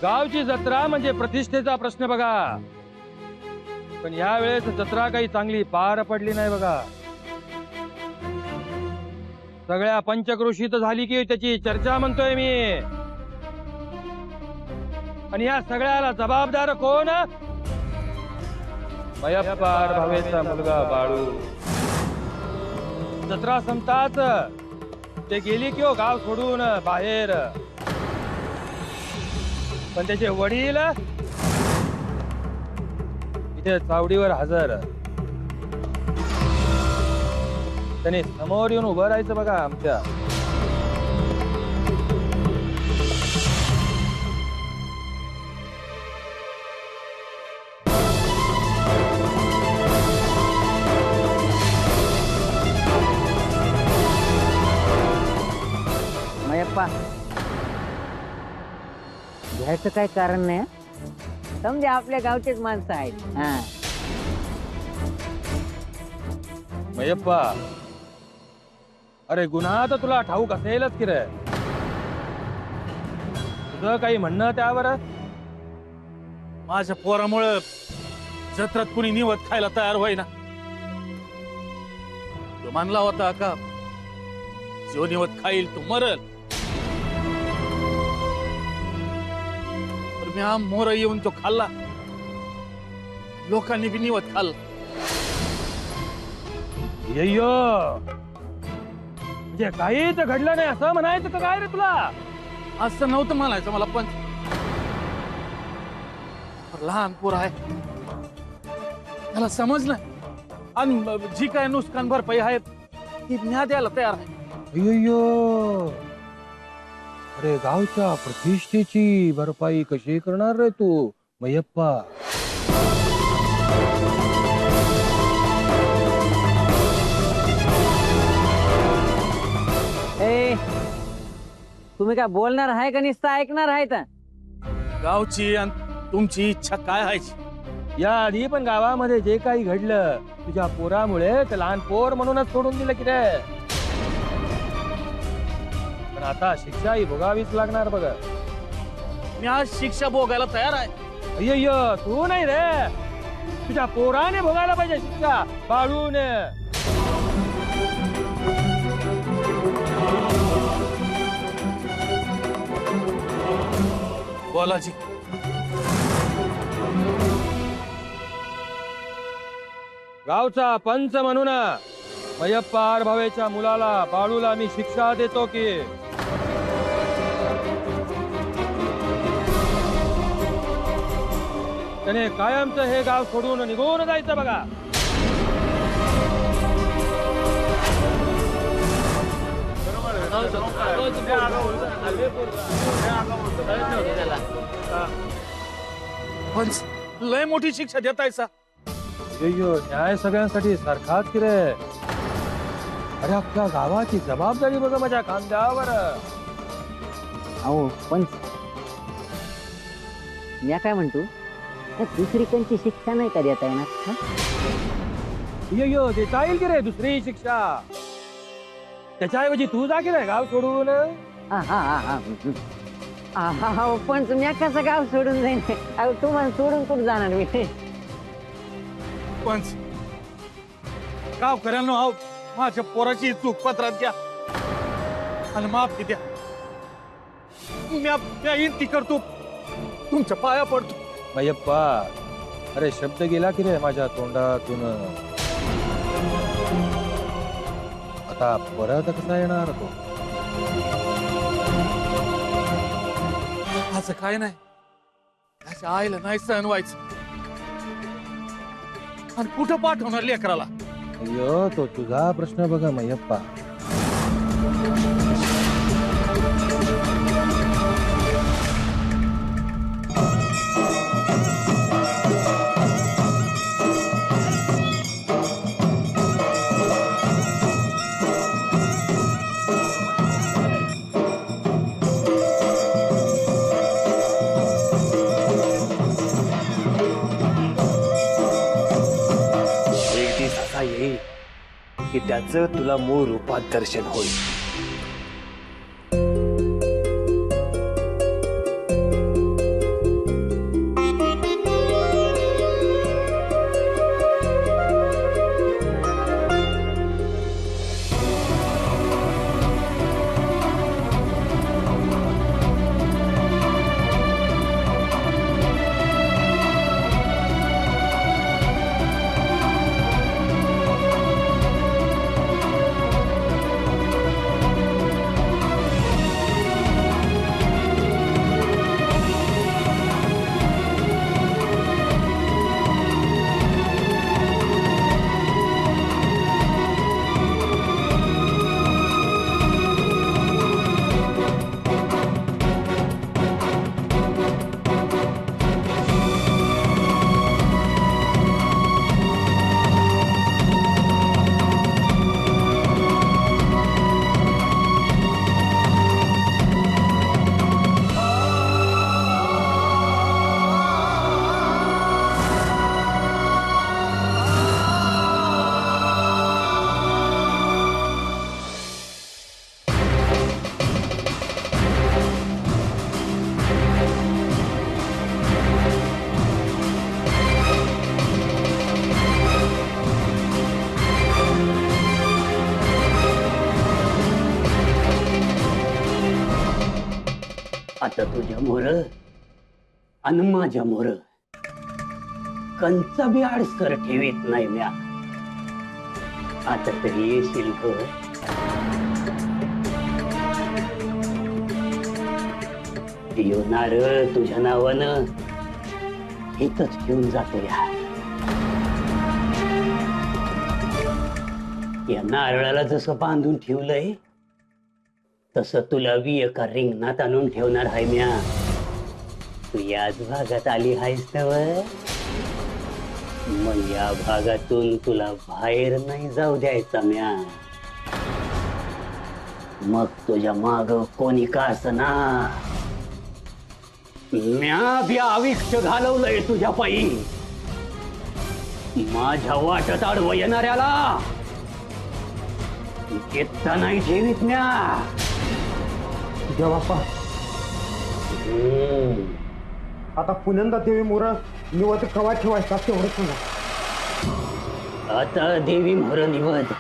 गावची जत्रा म्हणजे प्रतिष्ठेचा प्रश्न बघा, पण या वेळेस जत्रा काही चांगली पार पडली नाही बघा. सगळ्या पंचक्रोशीत झाली की त्याची चर्चा म्हणतोय मी. आणि या सगळ्याला जबाबदार कोण? मयप्पा भावेचा मुलगा बाळू. जत्रा संपताच ते गेली की हो गाव सोडून बाहेर, पण त्याचे वडील इथे चावडीवर हजर. त्याने समोर येऊन उभं राहायचं बघा आमच्या. मयप्पा, घ्यायचं काही कारण नाही. समजा आपल्या गावचेच माणसं आहेत. हा मयप्पा, अरे गुन्हा तर तुला ठाऊक असेलच की रे. तुझं काही म्हणणं त्यावर? माझ्या पोरामुळे जत्रात कुणी निवत खायला तयार होईना. तो मानला होता का जो निवत खाईल तो मरल. पण मी हा मोर येऊन तो खाल्ला. लोकांनी बी निवत खाल्ला. य्यो, म्हणजे काहीच घडलं नाही असं म्हणायचं का काय रे तुला? असं नव्हतं म्हणायचं मला, पण लहान पोर आहे, त्याला समज नाही. आणि जी काय नुकसान भरपाई आहेत ती न्या द्यायला तयार आहे. अय्यो, अरे गावच्या प्रतिष्ठेची भरपाई कशी करणार रे तू मयप्पा? ए, तुम्ही काय बोलणार आहे का नुसतं ऐकणार आहे? तर गावची आणि तुमची इच्छा काय आहे? या आधी पण गावामध्ये जे काही घडलं तुझ्या पोरामुळे, ते लहान पोर म्हणूनच सोडून दिलं की रे. पण आता शिक्षा ही भोगावीच लागणार बघ. मी आज शिक्षा भोगायला तयार आहे. अय्यो, तू नाही रे, तुझ्या पोराने भोगायला पाहिजे शिक्षा. बाळूने. बोलाजी, गावचा पंच म्हणून मयप्पा भावेच्या मुलाला बाळूला मी शिक्षा देतो की त्याने कायमचं हे गाव सोडून निघून जायचं बघा. पण लय मोठी शिक्षा देतायसा. अय्यो, न्याय सगळ्यांसाठी सारखाच की रे. अरे अख्ख्या गावाची जबाबदारी बघ माझ्या खांद्यावर. अहो पण मी काय म्हणतो, त्या दुसरी कोणची शिक्षा नाही का देता येणार? अय्यो, देता येईल की रे दुसरी शिक्षा. त्याच्याऐवजी तू जा की रे गाव सोडून. पण तुम्ही कसं गाव सोडून जाईन? अहो तुम्हाला सोडून कुठं जाणार मी? पण गावकऱ्यांनो, अहो माझ्या पोराची चूक पत्रात द्या आणि माफी द्या. मी विनंती करतो, तुमच्या पाया पडतो. मयप्पा, अरे शब्द गेला की रे माझ्या तोंडातून. आता परत कसा येणार तो? असं काय नाही, त्याच्या आईला नाही सहन व्हायचं. आणि कुठं पाठवणार लेकराला? अय्यो, तो तुझा प्रश्न बघा मयप्पा. येईल की त्याचं तुला मूळ रूपात दर्शन होईल. आता तुझ्या मोर आणि माझ्या मोर कंचा बी आडसर ठेवीत नाही म्या. आता तरी येशील ग. यो नारळ तुझ्या नावानं इथंच घेऊन जातो या नारळाला जसं बांधून ठेवलंय तसं तुला एका रिंगणात आणून ठेवणार आहे म्या. तू याच भागात आली आहेस नव, मग या भागातून तुला बाहेर नाही जाऊ द्यायचा म्या. मग तुझ्या माग कोणी का असना, म्या बी आयुष्य घालवलंय तुझ्या पायी. माझ्या वाटत आडवं येणाऱ्याला घेता नाही ठेवीत म्या. देवाप्पा आता पुण्यांदा देवी मोर निवत कवा ठेवायचा तेवढं सांगा. आता देवी मोर निवद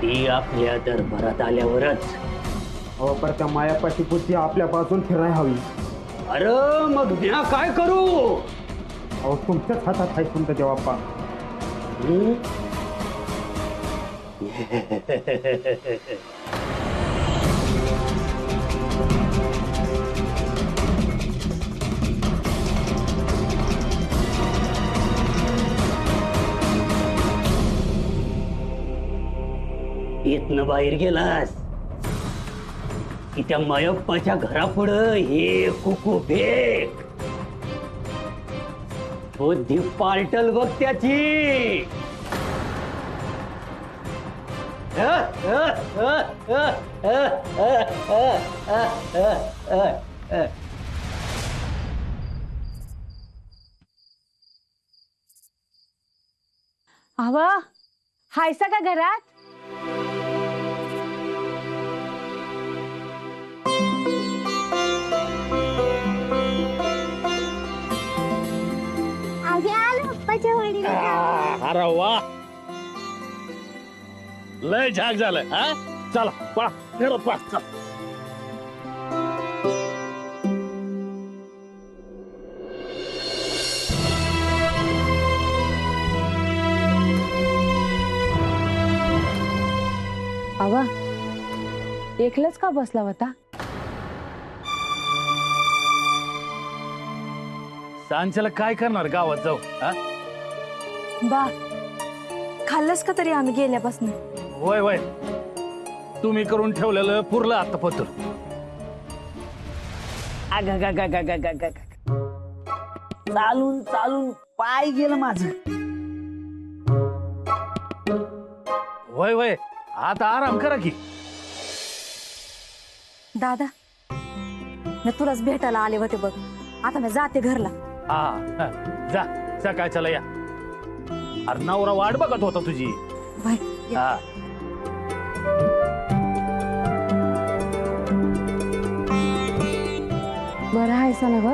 ती आपल्या दरबारात आल्यावरच. अहो पर त्या मायापाची बुद्धी आपल्या बाजून फिराय हवी. अरे मग म्या काय करू. अहो तुमच्याच हातात आहे तुमचं देवाप्पा. इथनं बाहेर गेलास की त्या मायप्पाच्या घरापुढं हे कुकू फेक. बुद्धी पालटल बघ त्याची. आवा हायसा का घरात. अरे वा, लय झाक झालंय. हा चला पळा घरात पळा चला. आवा एकलंच का बसला होता. सांच्याला काय करणार गावात जाऊ. हा बा खाल्लंस का तरी आम्ही गेल्यापासून. वय वय तुम्ही करून ठेवलेलं पुरलं आता पत्र. चालून चालून पाय गेलं माझं. वय वय आता आराम करा की. दादा मी तुलाच भेटायला आले होते बघ. आता मी जाते घरला. हा जा सकाळच्याला या. अरे नवरा वाट बघत होता तुझी. बाय. हा बरं हायसा ना ग.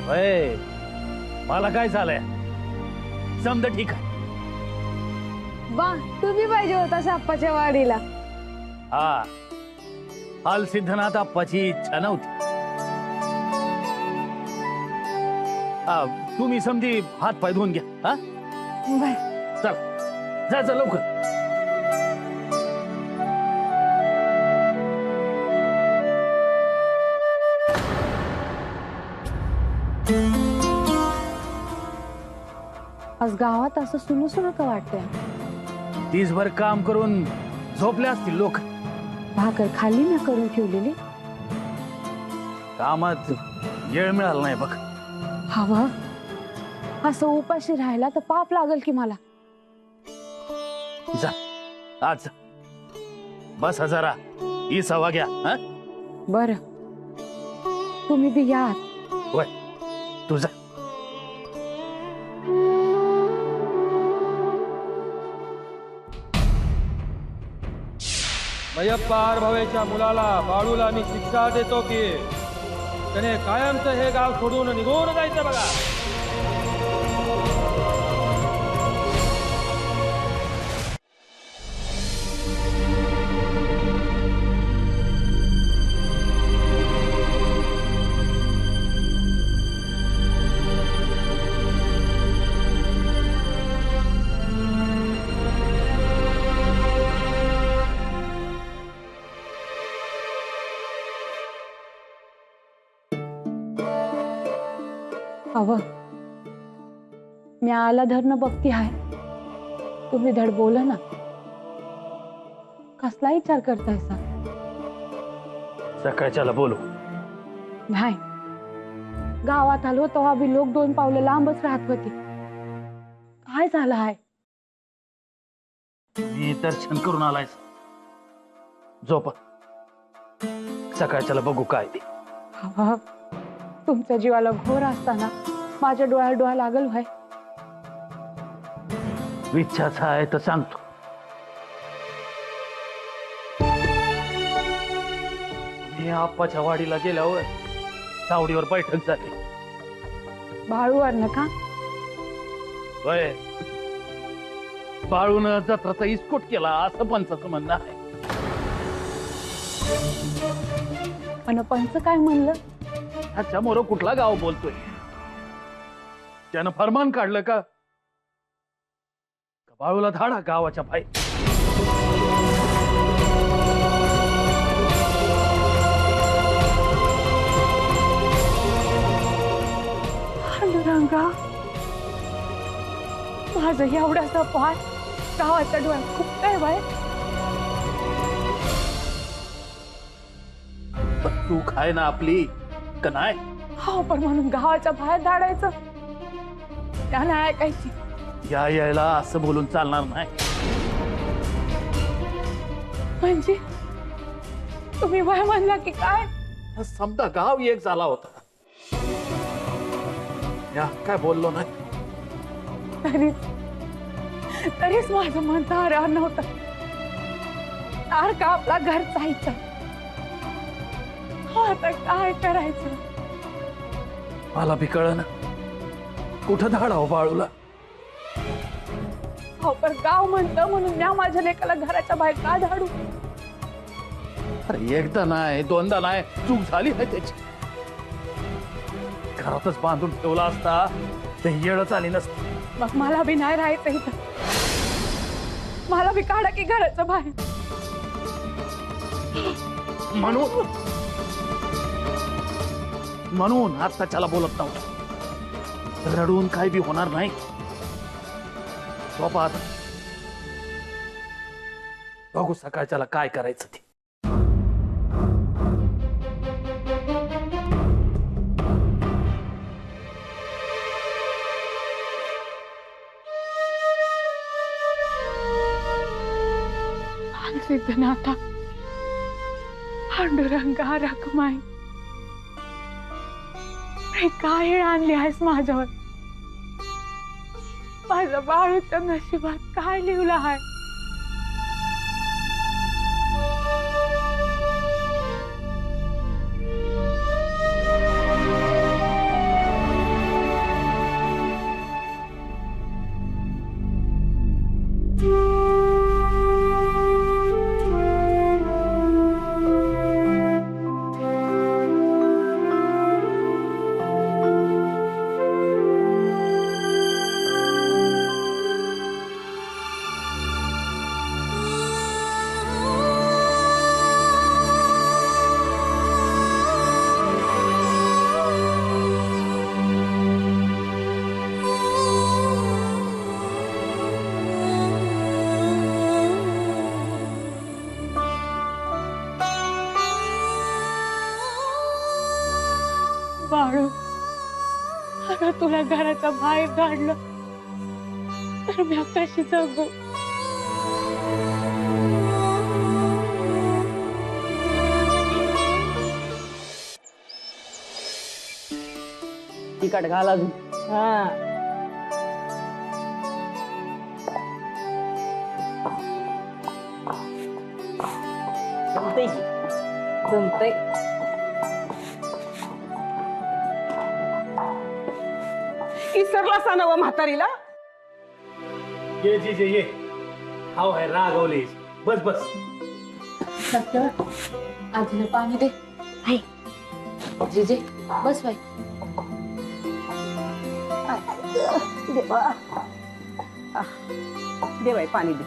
वय मला काय झालंय समजा ठीक आहे. बा तुम्ही पाहिजे होता साप्पाच्या वाडीला. हा हाल सिद्धनाथ आप्पाची इच्छा नव्हती. तुम्ही समधी हात पाय धुवून घ्या. हा बाय. चल जा जा लवकर. आज गावात असं सुनू सुनू का वाटतंय. दिसभर काम करून झोपले असतील लोक. भाकर खाल्ली ना करून ठेवलेली. कामात वेळ मिळाला नाही बघ. हवा असं उपाशी राहिला तर पाप लागल की मला. जा आज बस हजारा ही सवा घ्या. हा बर तुम्ही बी या. वय तुझा मयप्पार भवेच्या मुलाला बाळूला मी शिक्षा देतो की त्याने कायमचं हे गाव सोडून निघून जायचं बघा. हवं मी आला धरणं बघती आहे. तुम्ही धड बोला ना. कसला विचार करताय सा? सकाळच्याला बोलू. नाही, गावात आलो तेव्हा बी लोक 2 पावलं लांबच राहत होते. काय झालं आहे? मी दर्शन करून आलायस. झोपा, सकाळच्याला बघू काय ते. हवं तुमच्या जीवाला घोर असताना माझ्या डोळ्याला डोळा लागल व्हाय. इच्छाच आहे तर सांगतो. मी आप्पाच्या वाडीला गेल्यावर सावडीवर बैठक झाली. बाळूवर नका. वय बाळून जत्राचा इस्कोट केला असं पंचाचं म्हणणं आहे. पण पंच काय म्हणलं? ह्याच्या मोर कुठला गाव बोलतोय? त्यानं फरमान काढलं का बाळूला धाडा गावाच्या बाहेर. पांडुरंगा, माझं एवढासा पाय गावाच्या डोळ्यात खूप काय बाय. चूक आहे ना आपली का नाही? हो, पण म्हणून गावाच्या बाहेर धाडायचं त्या नाही ऐकायची. या यायला असं बोलून चालणार नाही. म्हणजे तुम्ही वय म्हणला की काय? समजा गाव एक झाला होता. या काय बोललो नाही. तरीच माझं मन तारा नव्हतं. सारखा आपला घर जायचं. आता काय करायचं? मला बी कळ ना कुठं धाडाव बाळूला. हो, पण गाव म्हणतं म्हणून मी माझ्या लेकाला घराच्या बाहेर का धाडू? अरे एकदा नाही, दोनदा नाही, चूक झाली आहे त्याची. घरातच बांधून ठेवला असता ते येळच आली नसती. मग मला बी नाही राहायचं इथं. मला बी काढा की घराच्या बाहेर. म्हणून आता त्याला बोलत नव्हतं. रडून काय बी होणार नाही. बाबा आता बघू सकाळच्याला काय करायचं ते. सिद्धनाथा, पांडुरंगा, रखमाई, काय आणली आहेस माझ्यावर? माझ्या बाळूच्या नशिबात काय लिहिलं आहे? बाळू, अगं तुला घराच्या बाहेर काढलं तर मी कशी जगू? तिकट घाल अजून. जमतंय की? जमतंय. इसरला सा नव म्हातारीला. ये जी ये हाव आहे रागवलीस. बस बस. आजीला पाणी दे. जीजे बस बाई. दे बाई पाणी दे.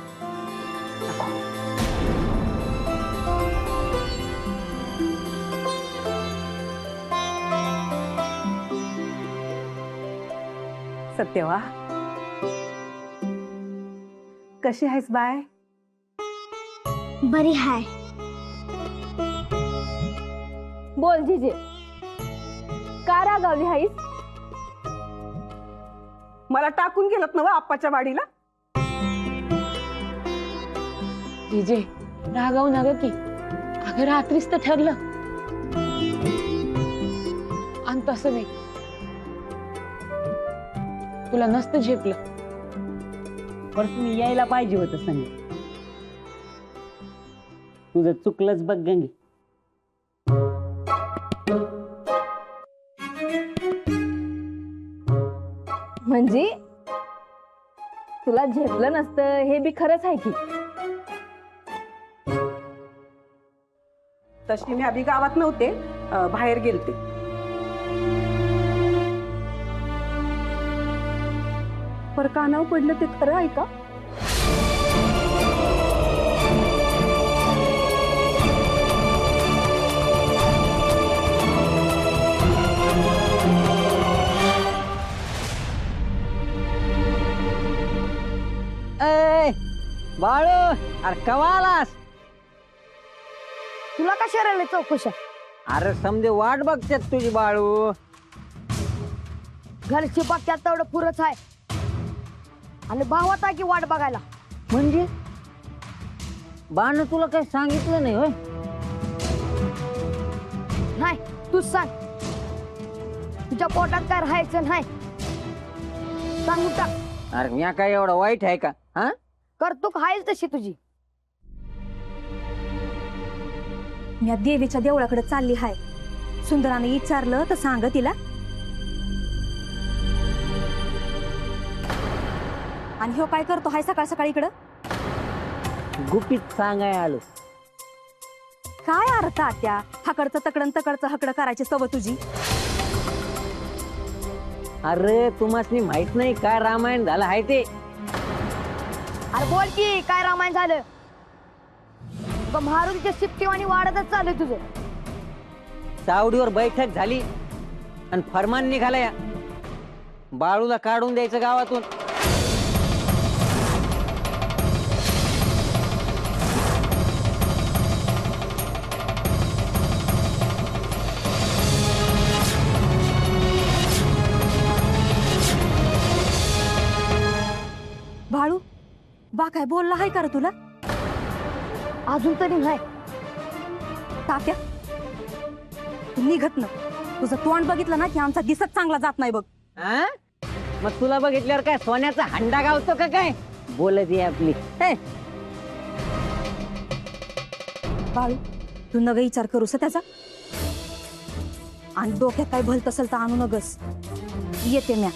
सत्यवा कशी आहेस बाय? बरी हाय. बोल जीजे, का रागावली हाईस? मला टाकून गेलत ना आप्पाच्या वाडीला. जीजे रागावू नका की, अगं रात्रीच तर ठरलं. आणि तसं नाही, तुला नसतं झेपलं. पण तुम्ही यायला पाहिजे होतं संग. तुझं चुकलंच बघ गंगे. म्हणजे तुला झेपलं नसतं हे बी खरंच आहे की. तशी मी आधी गावात नव्हते, बाहेर गेलते. पर कानावर पडलं ते खरं आहे का? बाळू, अरे कवा आलास? तुला कशा राहिले चौकशा? अरे समजे वाट बघतात तुझी बाळू. घरची बघत्यात तेवढं पुरच आहे, आणि भावात आहे की वाट बघायला. म्हणजे बाण तुला काही सांगितलं नाही होय? नाही, तूच सांग. तुझ्या पोटात काय राहायचं नाही, सांगू टाक. अरे मी काय एवढं वाईट आहे का? हा, करतूक आहेच तशी तुझी. मी देवीच्या देवळाकडे चालली हाय. सुंदराने विचारलं तर सांग तिला. आणि ह्यो काय करतो हाय सकाळ सकाळी इकडं? गुपित सांगाय आलो. काय अर्थ आत्या? हकडचं तकडन तकडचं हकड करायची सवय तुझी. अरे तुम्हाला माहित नाही काय रामायण झालं आहे ते? अरे बोल की काय रामायण झालं? महारुतीच्या शिट्टीवाणी वाढतच चालू आहे तुझं. चावडीवर बैठक झाली आणि फरमान निघाला या बाळूला काढून द्यायचं गावातून. बाळू, बा काय बोलला हाय का रे तुला? अजून तरी नाही. तात्या, तू निघत ना. तुझं तोंड बघितलं ना की आमचा दिसत चांगला जात नाही बघ. हा? मग तुला बघितल्यावर काय सोन्याचा हंडा गावतो का काय? बोलत आहे आपली. बाळू, तू नग विचार करूस त्याचा. आणि डोक्यात काय भलत असेल तर आणू नगस. येते म्या.